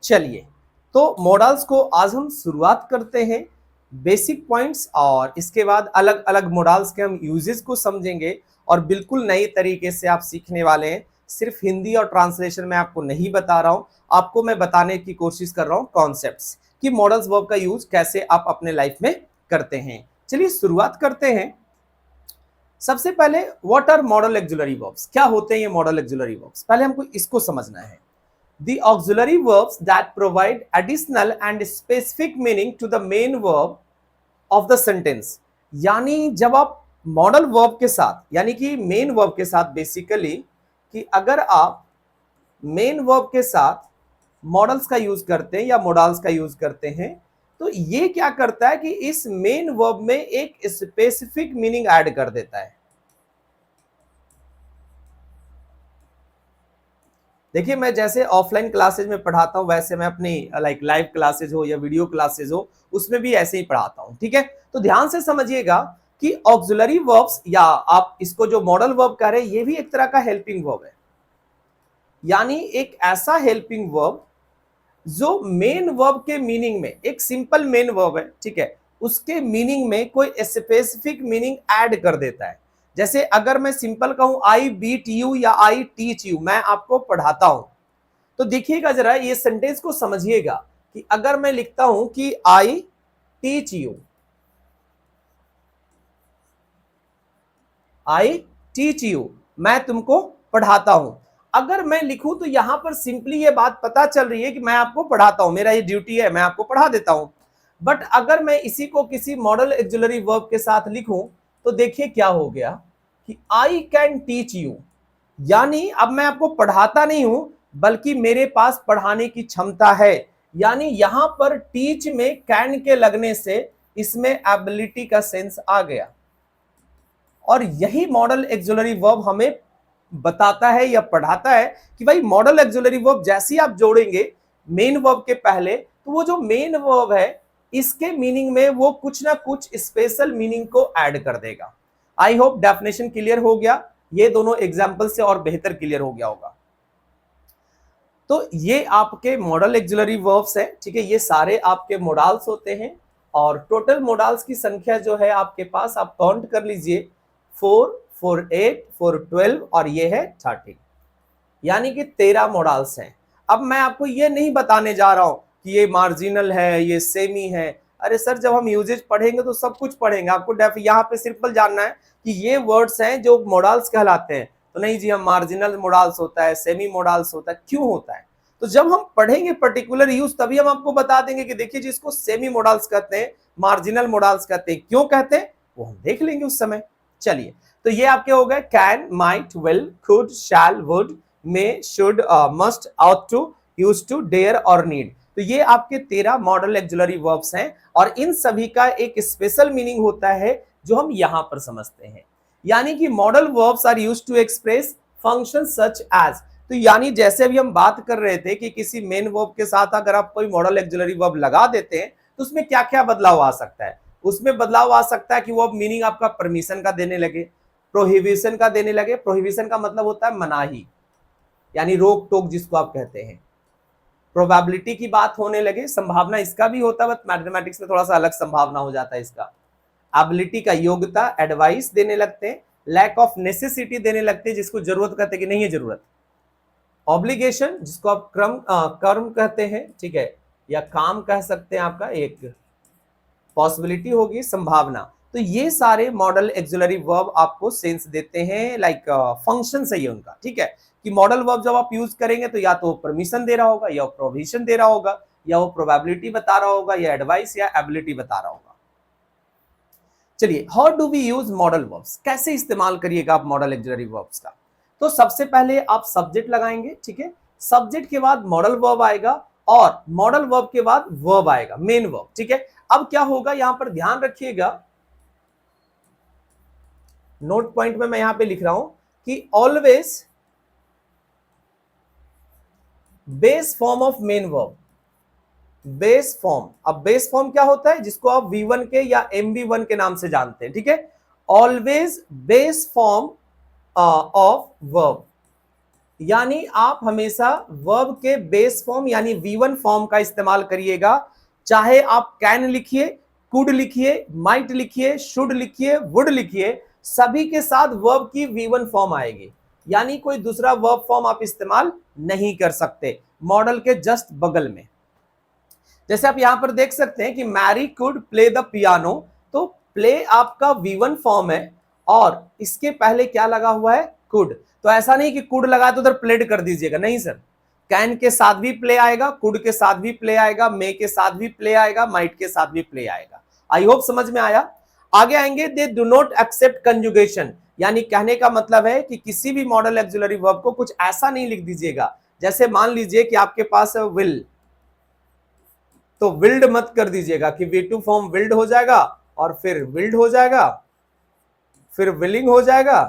चलिए, तो मॉडल्स को आज हम शुरुआत करते हैं बेसिक पॉइंट्स, और इसके बाद अलग अलग मॉडल्स के हम यूजेस को समझेंगे और बिल्कुल नए तरीके से आप सीखने वाले हैं। सिर्फ हिंदी और ट्रांसलेशन में आपको नहीं बता रहा हूं, आपको मैं बताने की कोशिश कर रहा हूं कॉन्सेप्ट्स कि मॉडल्स वर्ब का यूज कैसे आप अपने लाइफ में करते हैं। चलिए शुरुआत करते हैं। सबसे पहले what are modal auxiliary verbs, क्या होते हैं ये मॉडल एक्जुलरी वर्ब्स, पहले हमको इसको समझना है। The auxiliary verbs that provide additional and specific meaning to the main verb of the sentence। यानी जब आप मॉडल वर्ब के साथ, यानी कि मेन वर्ब के साथ, बेसिकली कि अगर आप मेन वर्ब के साथ मॉडल्स का यूज करते हैं या मॉडल्स का यूज करते हैं, तो ये क्या करता है कि इस मेन वर्ब में एक स्पेसिफिक मीनिंग ऐड कर देता है। देखिए, मैं जैसे ऑफलाइन क्लासेज में पढ़ाता हूं, वैसे मैं अपनी लाइक लाइव क्लासेज हो या वीडियो क्लासेज हो, उसमें भी ऐसे ही पढ़ाता हूं। ठीक है, तो ध्यान से समझिएगा कि ऑक्सिलरी वर्ब्स, या आप इसको जो मॉडल वर्ब कह रहे हैं, ये भी एक तरह का हेल्पिंग वर्ब है। यानी एक ऐसा हेल्पिंग वर्ब जो मेन वर्ब के मीनिंग में, एक सिंपल मेन वर्ब है, ठीक है, उसके मीनिंग में कोई स्पेसिफिक मीनिंग ऐड कर देता है। जैसे अगर मैं सिंपल कहूं आई बीट यू या आई टीच यू, मैं आपको पढ़ाता हूं, तो देखिएगा जरा, ये सेंटेंस को समझिएगा कि अगर मैं लिखता हूं कि I teach you, I teach you, मैं तुमको पढ़ाता हूं। अगर मैं लिखूं तो यहां पर सिंपली ये बात पता चल रही है कि मैं आपको पढ़ाता हूं, मेरा ये ड्यूटी है, मैं आपको पढ़ा देता हूं। बट अगर मैं इसी को किसी मॉडल एक्जुलरी वर्ब के साथ लिखूं, तो देखिए क्या हो गया कि आई कैन टीच यू, यानी अब मैं आपको पढ़ाता नहीं हूं, बल्कि मेरे पास पढ़ाने की क्षमता है। यानी यहां पर टीच में कैन के लगने से इसमें एबिलिटी का सेंस आ गया, और यही मॉडल एक्जुलरी वर्ब हमें बताता है या पढ़ाता है कि भाई मॉडल एक्जुलरी वर्ब जैसी आप जोड़ेंगे मेन वर्ब के पहले, तो वो जो मेन वर्ब है इसके मीनिंग में वो कुछ ना कुछ स्पेशल मीनिंग को ऐड कर देगा। आई होप डेफिनेशन क्लियर हो गया, ये दोनों एग्जाम्पल से और बेहतर क्लियर हो गया होगा। तो ये आपके मॉडल एक्जुलरी वर्ब्स हैं, ठीक है, ये सारे आपके मोडाल्स होते हैं, और टोटल मोडाल्स की संख्या जो है आपके पास, आप काउंट कर लीजिए, 4 4 8 4 12 और ये है 13, यानी कि 13 मोडाल्स हैं। अब मैं आपको ये नहीं बताने जा रहा हूं कि ये मार्जिनल है, ये सेमी है। अरे सर, जब हम यूजेज पढ़ेंगे तो सब कुछ पढ़ेंगे, आपको यहाँ पे सिंपल जानना है कि ये वर्ड्स हैं जो मोडाल्स कहलाते हैं। तो नहीं जी, हम मार्जिनल मोडाल्स होता है, सेमी मोडाल्स होता है, क्यों होता है? तो जब हम पढ़ेंगे पर्टिकुलर यूज, तभी हम आपको बता देंगे कि देखिए जी, इसको सेमी मोडाल्स कहते हैं, मार्जिनल मोडाल्स कहते हैं, क्यों कहते हैं वो हम देख लेंगे उस समय। चलिए, तो ये आपके हो गए can, might, will, could, shall, would, may, should, must, ought to, used to, dare और नीड। तो ये आपके 13 मॉडल एक्जुलरी वर्ब्स हैं, और इन सभी का एक स्पेशल मीनिंग होता है जो हम यहां पर समझते हैं। यानी कि modal verbs are used to express function such as, तो यानी जैसे अभी हम बात कर रहे थे कि किसी मेन वर्ब के साथ अगर आप कोई मॉडल एक्जुलरी वर्ब लगा देते हैं, तो उसमें क्या क्या बदलाव आ सकता है? उसमें बदलाव आ सकता है कि वो अब मीनिंग आपका परमिशन का देने लगे, प्रोहिबिशन का देने लगे। प्रोहिबिशन का मतलब होता है मनाही, यानी रोक टोक जिसको आप कहते हैं। प्रोबेबिलिटी की बात होने लगे, संभावना इसका भी होता है, बट मैथमेटिक्स में थोड़ा सा अलग संभावना हो जाता है इसका। एबिलिटी का योग्यता, एडवाइस देने लगते हैं। लैक ऑफ नेसेसिटी देने लगते हैं, जिसको जरूरत कहते हैं कि नहीं है जरूरत। ऑब्लिगेशन, जिसको आप कर्म कहते हैं, ठीक है, या काम कह सकते हैं, आपका एक पॉसिबिलिटी होगी, संभावना। तो ये सारे मॉडल एक्जुलरी वर्ब आपको सेंस देते हैं, लाइक फंक्शन सही है उनका, ठीक है, कि मॉडल वर्ब जब आप यूज करेंगे तो या तो परमिशन दे रहा होगा, या प्रोविजन दे रहा होगा, या वो प्रोबेबिलिटी बता रहा होगा, या एडवाइस या एबिलिटी बता रहा होगा। चलिए, how do we use modal verbs, कैसे इस्तेमाल करिएगा आप मॉडल एक्जुलरी वर्ब्स का? तो सबसे पहले आप सब्जेक्ट लगाएंगे, ठीक है, सब्जेक्ट के बाद मॉडल वर्ब आएगा, और मॉडल वर्ब के बाद वर्ब आएगा, मेन वर्ब, ठीक है। अब क्या होगा, यहां पर ध्यान रखिएगा, नोट पॉइंट में मैं यहां पे लिख रहा हूं कि always base form of main verb, base form. अब बेस फॉर्म क्या होता है, जिसको आप V1 के या MV1 के नाम से जानते हैं, ठीक है। Always base form of verb, यानी आप हमेशा वर्ब के बेस फॉर्म यानी V1 फॉर्म का इस्तेमाल करिएगा। चाहे आप कैन लिखिए, कुड लिखिए, माइट लिखिए, शुड लिखिए, वुड लिखिए, सभी के साथ वर्ब की V1 फॉर्म आएगी। यानी कोई दूसरा वर्ब फॉर्म आप इस्तेमाल नहीं कर सकते मॉडल के जस्ट बगल में। जैसे आप यहां पर देख सकते हैं कि Mary could play the piano, तो प्ले आपका V1 फॉर्म है और इसके पहले क्या लगा हुआ है, कुड। तो ऐसा नहीं कि कुड लगा तो उधर प्लेड कर दीजिएगा, नहीं सर। कैन के साथ भी प्ले आएगा, कुड के साथ भी प्ले आएगा, मे के साथ भी प्ले आएगा, माइट के साथ भी प्ले आएगा। आई होप समझ में आया। आगे आएंगे, they do not accept conjugation, यानी कहने का मतलब है कि किसी भी मॉडल ऑक्सिलरी वर्ब को कुछ ऐसा नहीं लिख दीजिएगा। जैसे मान लीजिए कि आपके पास विल, तो विल्ड मत कर दीजिएगा कि V2 फॉर्म विल्ड हो जाएगा और फिर विल्ड हो जाएगा, फिर विलिंग हो जाएगा,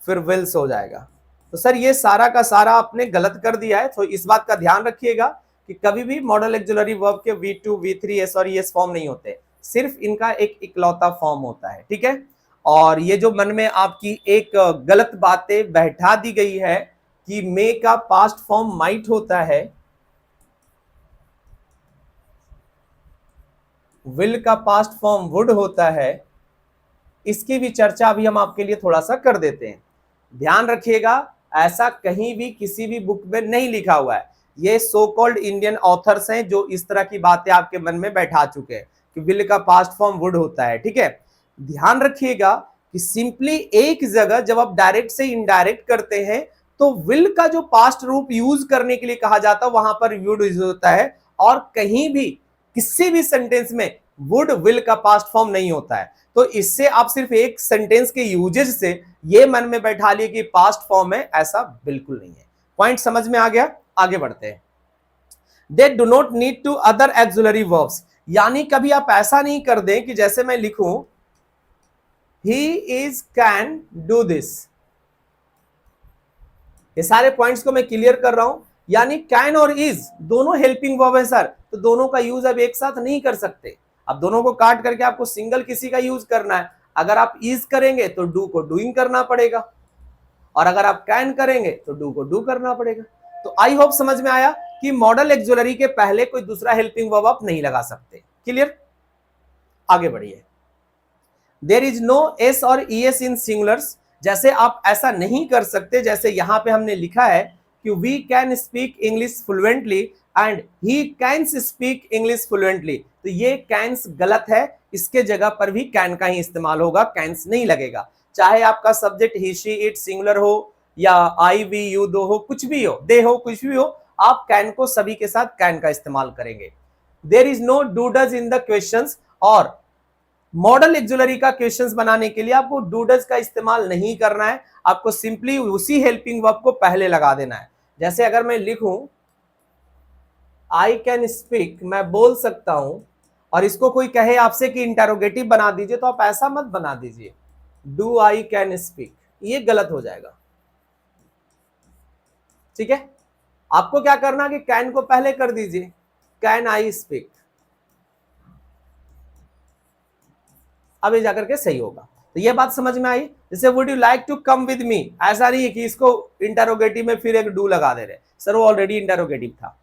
फिर विल्स हो जाएगा। तो सर ये सारा का सारा आपने गलत कर दिया है। तो इस बात का ध्यान रखिएगा कि कभी भी मॉडल ऑक्सिलरी वर्ब के V2, V3, S और ES फॉर्म नहीं होते, सिर्फ इनका एक इकलौता फॉर्म होता है, ठीक है। और ये जो मन में आपकी एक गलत बातें बैठा दी गई है कि मे का पास्ट फॉर्म माइट होता है, विल का पास्ट फॉर्म वुड होता है, इसकी भी चर्चा अभी हम आपके लिए थोड़ा सा कर देते हैं। ध्यान रखिएगा, ऐसा कहीं भी किसी भी बुक में नहीं लिखा हुआ है। ये सो कॉल्ड इंडियन ऑथर्स हैं जो इस तरह की बातें आपके मन में बैठा चुके हैं कि विल का पास्ट फॉर्म वुड होता है, ठीक है। ध्यान रखिएगा कि सिंपली एक जगह जब आप डायरेक्ट से इनडायरेक्ट करते हैं तो विल का जो पास्ट रूप यूज करने के लिए कहा जाता है वहां पर वुड यूज होता है, और कहीं भी किसी भी सेंटेंस में वुड विल का पास्ट फॉर्म नहीं होता है। तो इससे आप सिर्फ एक सेंटेंस के यूजेज से ये मन में बैठा लिए कि पास्ट फॉर्म है, ऐसा बिल्कुल नहीं है। पॉइंट समझ में आ गया, आगे बढ़ते हैं। They do not need to other auxiliary verbs, यानी कभी आप ऐसा नहीं कर दें कि जैसे मैं लिखूं he is can do this. ये सारे पॉइंट्स को मैं क्लियर कर रहा हूं, यानी कैन और इज दोनों हेल्पिंग वर्ब है सर, तो दोनों का यूज अब एक साथ नहीं कर सकते। अब दोनों को काट करके आपको सिंगल किसी का यूज करना है। अगर आप इज करेंगे तो डू को डूइंग करना पड़ेगा, और अगर आप कैन करेंगे तो डू को डू करना पड़ेगा। तो आई होप समझ में आया कि मॉडल एक्सुलरी के पहले कोई दूसरा हेल्पिंग वर्ब आप नहीं लगा सकते। क्लियर, आगे बढ़िए। देयर इज नो एस और ईएस इन सिंगुलर्स, जैसे आप ऐसा नहीं कर सकते जैसे यहां पे हमने लिखा है कि we can speak English fluently and he can speak English fluently. तो ये कैंस गलत है, इसके जगह पर भी कैन का ही इस्तेमाल होगा, कैंस नहीं लगेगा। चाहे आपका subject he she it singular हो या आई वी यू दो हो, कुछ भी हो, दे हो, कुछ भी हो, आप कैन को सभी के साथ कैन का इस्तेमाल करेंगे। There is no do does in the questions, और मॉडल एक्सुलरी का क्वेश्चंस बनाने के लिए आपको डू डज का इस्तेमाल नहीं करना है, आपको सिंपली उसी हेल्पिंग वर्ब को पहले लगा देना है। जैसे अगर मैं लिखूं आई कैन स्पीक, मैं बोल सकता हूं, और इसको कोई कहे आपसे कि इंटरोगेटिव बना दीजिए, तो आप ऐसा मत बना दीजिए डू आई कैन स्पीक, ये गलत हो जाएगा, ठीक है। आपको क्या करना कि कैन को पहले कर दीजिए, कैन आई स्पीक, अब ये जाकर के सही होगा। तो ये बात समझ में आई। जैसे would you like to come with me, ऐसा नहीं है कि इसको इंटरोगेटिव में फिर एक डू लगा दे रहे, सर वो ऑलरेडी इंटरोगेटिव था।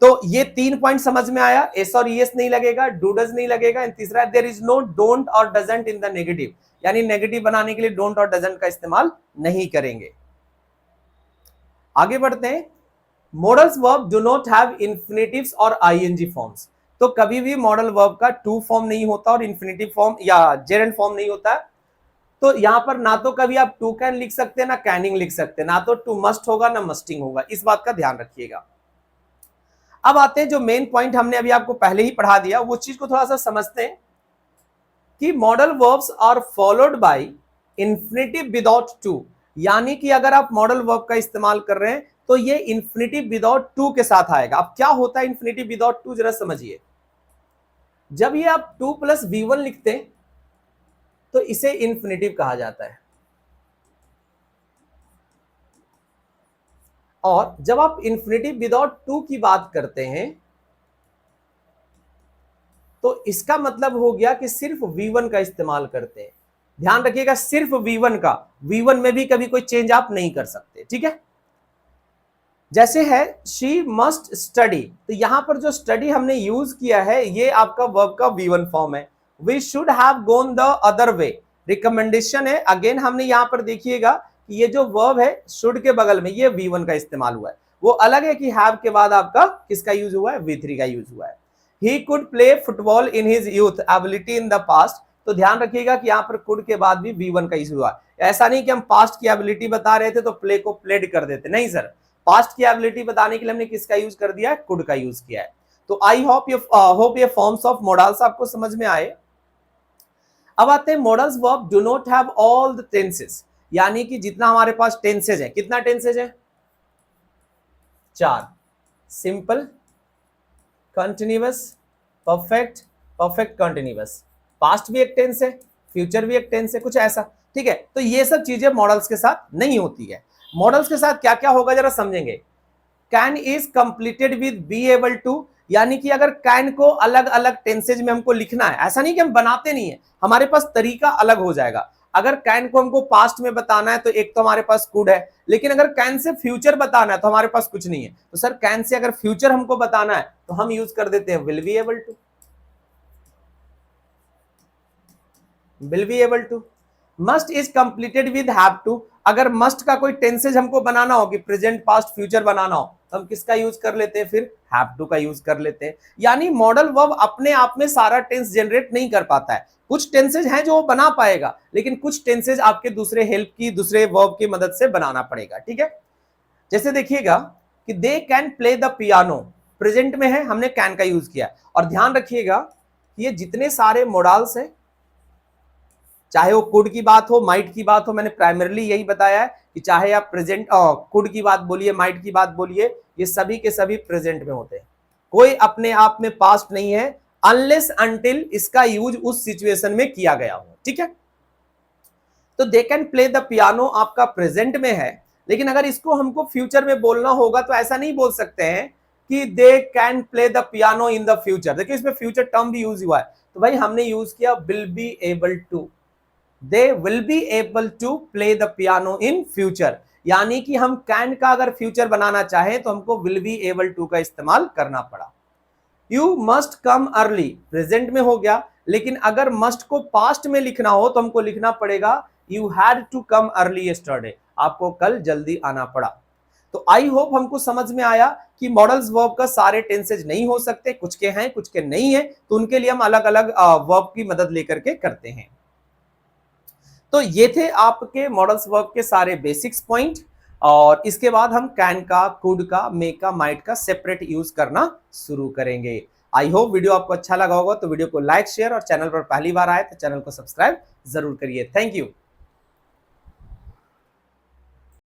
तो ये 3 पॉइंट समझ में आया, एस और ईएस नहीं लगेगा, डू डज नहीं लगेगा, एंड तीसरा देयर इज नो डोंट और डजंट इन द नेगेटिव, यानी नेगेटिव बनाने के लिए डोंट और डजंट का इस्तेमाल नहीं करेंगे। आगे बढ़ते हैं। Models verb do not have infinitives और आईएनजी फॉर्म्स, तो कभी भी मॉडल वर्ब का टू फॉर्म नहीं होता और इंफिनिटिव फॉर्म या जेरेंट फॉर्म नहीं होता। तो यहां पर ना तो कभी आप टू कैन लिख सकते हैं ना कैनिंग लिख सकते हैं, ना तो टू मस्ट होगा ना मस्टिंग होगा, इस बात का ध्यान रखिएगा। अब आते हैं जो मेन पॉइंट हमने अभी आपको पहले ही पढ़ा दिया, वो चीज को थोड़ा सा समझते हैं कि modal verbs are followed by infinitive without to, यानी कि अगर आप मॉडल वर्ब का इस्तेमाल कर रहे हैं तो ये इंफिनिटिव विदाउट टू के साथ आएगा। अब क्या होता है इंफिनिटिव विदाउट टू, जरा समझिए। जब ये आप 2 + V1 लिखते हैं तो इसे इंफिनिटिव कहा जाता है, और जब आप इंफिनिटिव विदाउट टू की बात करते हैं तो इसका मतलब हो गया कि सिर्फ V1 का इस्तेमाल करते हैं। ध्यान रखिएगा सिर्फ V1 का, V1 में भी कभी कोई चेंज आप नहीं कर सकते, ठीक है। जैसे है शी मस्ट स्टडी, तो यहां पर जो स्टडी हमने यूज किया है ये आपका वर्ब का V1 फॉर्म है। We should have gone the other way, recommendation है। अगेन हमने यहां पर देखिएगा कि ये जो वर्ब है शुड के बगल में ये V1 का इस्तेमाल हुआ है। वो अलग है कि हैव के बाद आपका किसका यूज हुआ है, V3 का यूज हुआ है। He could play football in his youth ability in the past, तो ध्यान रखिएगा कि यहाँ पर कुड के बाद भी V1 का यूज हुआ। ऐसा नहीं कि हम पास्ट की एबिलिटी बता रहे थे तो प्ले को प्लेड कर देते, नहीं सर, पास्ट की एबिलिटी बताने के लिए हमने किसका यूज कर दिया है, कुड का यूज किया है। तो आई होप ये फॉर्म्स ऑफ मॉडल्स आपको समझ में आए। अब आते हैं models verb do not have all the tenses, यानी कि जितना हमारे पास टेंसेज है, कितना टेंसेज है, 4, simple, continuous, perfect, perfect continuous, past भी एक टेंस है, फ्यूचर भी एक टेंस है, कुछ ऐसा, ठीक है। तो ये सब चीजें मॉडल्स के साथ नहीं होती है। मॉडल्स के साथ क्या क्या होगा जरा समझेंगे। Can is completed with be able to, यानी कि अगर कैन को अलग अलग टेंसेज में हमको लिखना है, ऐसा नहीं कि हम बनाते नहीं है, हमारे पास तरीका अलग हो जाएगा। अगर कैन को हमको पास्ट में बताना है तो एक तो हमारे पास कुड है, लेकिन अगर कैन से फ्यूचर बताना है तो हमारे पास कुछ नहीं है। तो सर कैन से अगर फ्यूचर हमको बताना है तो हम यूज कर देते हैं will be able to, will be able to. Must is completed with have to, अगर मस्ट का कोई टेंसेज हमको बनाना हो कि प्रेजेंट पास्ट फ्यूचर बनाना हो तो हम किसका यूज कर लेते हैं, फिर हैव टू का यूज कर लेते हैं। यानी मॉडल वर्ब अपने आप में सारा टेंस जनरेट नहीं कर पाता है, कुछ टेंसेज हैं जो वो बना पाएगा, लेकिन कुछ टेंसेज आपके दूसरे हेल्प की, दूसरे वर्ब की मदद से बनाना पड़ेगा, ठीक है। जैसे देखिएगा कि they can play the piano, present में है, हमने कैन का यूज किया। और ध्यान रखिएगा कि ये जितने सारे मॉडल्स हैं, चाहे वो कुड की बात हो, माइट की बात हो, मैंने प्राइमरली यही बताया है कि चाहे आप प्रेजेंट कुड की बात बोलिए, माइट की बात बोलिए, ये सभी के सभी प्रेजेंट में होते हैं, कोई अपने आप में पास्ट नहीं है, अनलेस अनटिल इसका यूज उस सिचुएशन में किया गया हो, ठीक है। तो they can play the piano आपका प्रेजेंट में है, लेकिन अगर इसको हमको फ्यूचर में बोलना होगा तो ऐसा नहीं बोल सकते हैं कि they can play the piano in the future. देखिए इसमें फ्यूचर टर्म भी यूज हुआ है, तो भाई हमने यूज किया will be able to, they will be able to play the piano in future, यानी कि हम कैन का अगर फ्यूचर बनाना चाहें तो हमको विल बी एबल टू का इस्तेमाल करना पड़ा। You must come early, present में हो गया, लेकिन अगर मस्ट को पास्ट में लिखना हो तो हमको लिखना पड़ेगा you had to come early yesterday, आपको कल जल्दी आना पड़ा। तो आई होप हमको समझ में आया कि मॉडल्स वर्ब का सारे टेंसेज नहीं हो सकते, कुछ के हैं कुछ के नहीं है, तो उनके लिए हम अलग अलग वर्ब की मदद लेकर के करते हैं। तो ये थे आपके मॉडल्स वर्ब के सारे बेसिक्स पॉइंट, और इसके बाद हम कैन का, कुड का, मे का, माइट का सेपरेट यूज करना शुरू करेंगे। आई होप वीडियो आपको अच्छा लगा होगा, तो वीडियो को लाइक, शेयर और चैनल पर पहली बार आए तो चैनल को सब्सक्राइब जरूर करिए। Thank you.